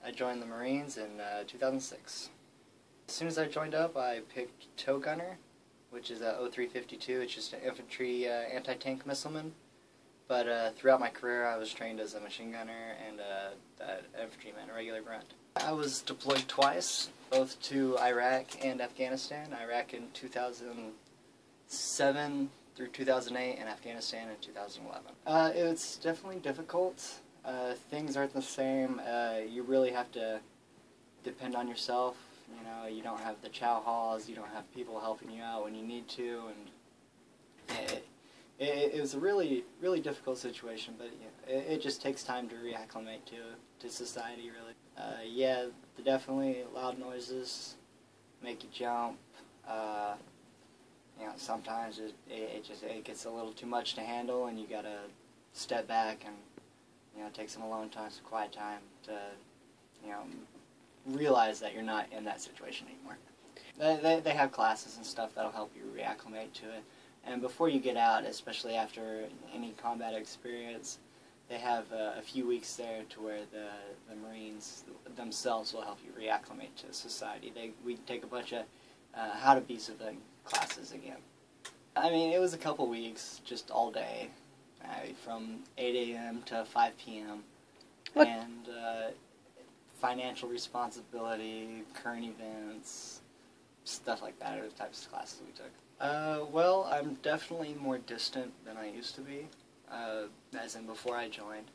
I joined the Marines in 2006. As soon as I joined up, I picked tow gunner, which is a 0352. It's just an infantry anti-tank missileman. But throughout my career, I was trained as a machine gunner and an infantryman, a regular grunt. I was deployed twice, both to Iraq and Afghanistan. Iraq in 2007 through 2008, and Afghanistan in 2011. It's definitely difficult. Things aren't the same. You really have to depend on yourself. You know, you don't have the chow halls, you don't have people helping you out when you need to, and it was a really difficult situation, but it just takes time to reacclimate to society, really. Yeah, definitely loud noises make you jump. You know, sometimes it gets a little too much to handle, and you gotta step back and, you know, take some alone time, some quiet time to, you know, realize that you're not in that situation anymore. They have classes and stuff that'll help you reacclimate to it. And before you get out, especially after any combat experience, they have a few weeks there to where the Marines themselves will help you reacclimate to society. We take a bunch of how to be civilian classes again. I mean, it was a couple weeks, just all day, from 8 a.m. to 5 p.m. What? And financial responsibility, current events, stuff like that are the types of classes we took. Well, I'm definitely more distant than I used to be, as in before I joined.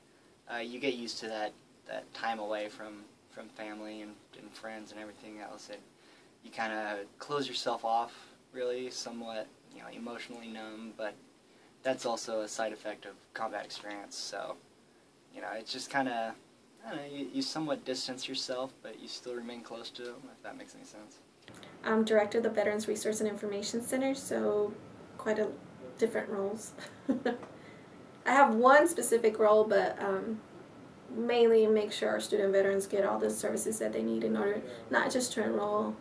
You get used to that time away from family and friends and everything else, and you kind of close yourself off, really, somewhat, you know, emotionally numb, but that's also a side effect of combat experience, so, you know, it's just kind of, I don't know, you somewhat distance yourself, but you still remain close to them, if that makes any sense. I'm director of the Veterans Resource and Information Center, so quite a different roles. I have one specific role, but mainly make sure our student veterans get all the services that they need in order not just to enroll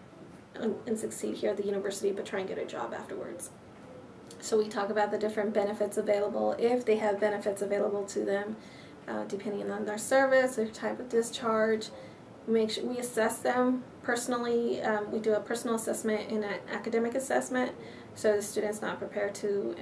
and succeed here at the university, but try and get a job afterwards. So we talk about the different benefits available, if they have benefits available to them, depending on their service, their type of discharge. Make sure we assess them personally. We do a personal assessment and an academic assessment, so the student's not prepared to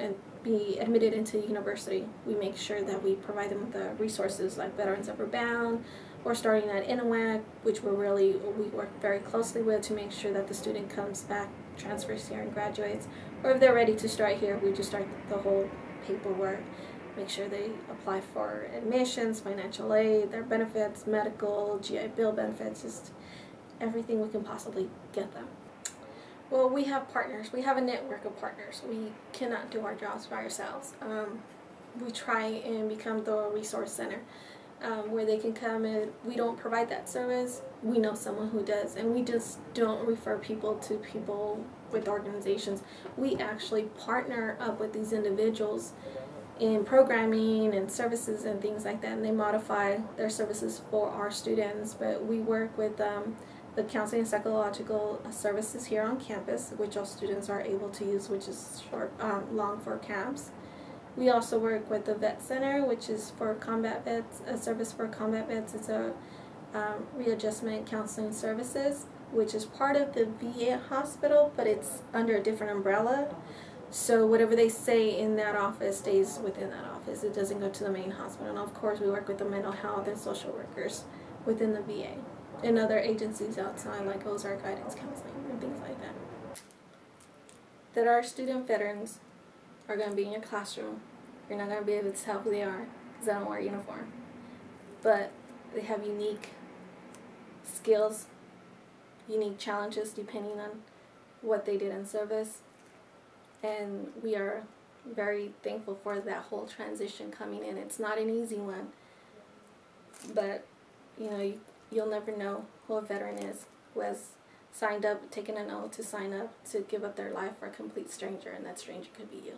be admitted into university. We make sure that we provide them with the resources like Veterans Upward Bound, or starting at NOAC, which we work very closely with to make sure that the student comes back, transfers here, and graduates. Or if they're ready to start here, we just start the whole paperwork. Make sure they apply for admissions, financial aid, their benefits, medical, GI Bill benefits, just everything we can possibly get them. Well, we have partners. We have a network of partners. We cannot do our jobs by ourselves. We try and become the resource center where they can come, and we don't provide that service. We know someone who does, and we just don't refer people to people with organizations. We actually partner up with these individuals in programming and services and things like that, and they modify their services for our students. But we work with the counseling and psychological services here on campus, which all students are able to use, which is long for camps. We also work with the Vet Center, which is for combat vets, a service for combat vets. It's a readjustment counseling services, which is part of the VA hospital, but it's under a different umbrella. So whatever they say in that office stays within that office. It doesn't go to the main hospital. And of course, we work with the mental health and social workers within the VA and other agencies outside, like Ozark Guidance Counseling and things like that. That our student veterans are going to be in your classroom. You're not going to be able to tell who they are because they don't wear a uniform. But they have unique skills, unique challenges depending on what they did in service. And we are very thankful for that whole transition coming in. It's not an easy one, but you know, you'll never know who a veteran is, who has signed up, taken an oath to sign up to give up their life for a complete stranger, and that stranger could be you.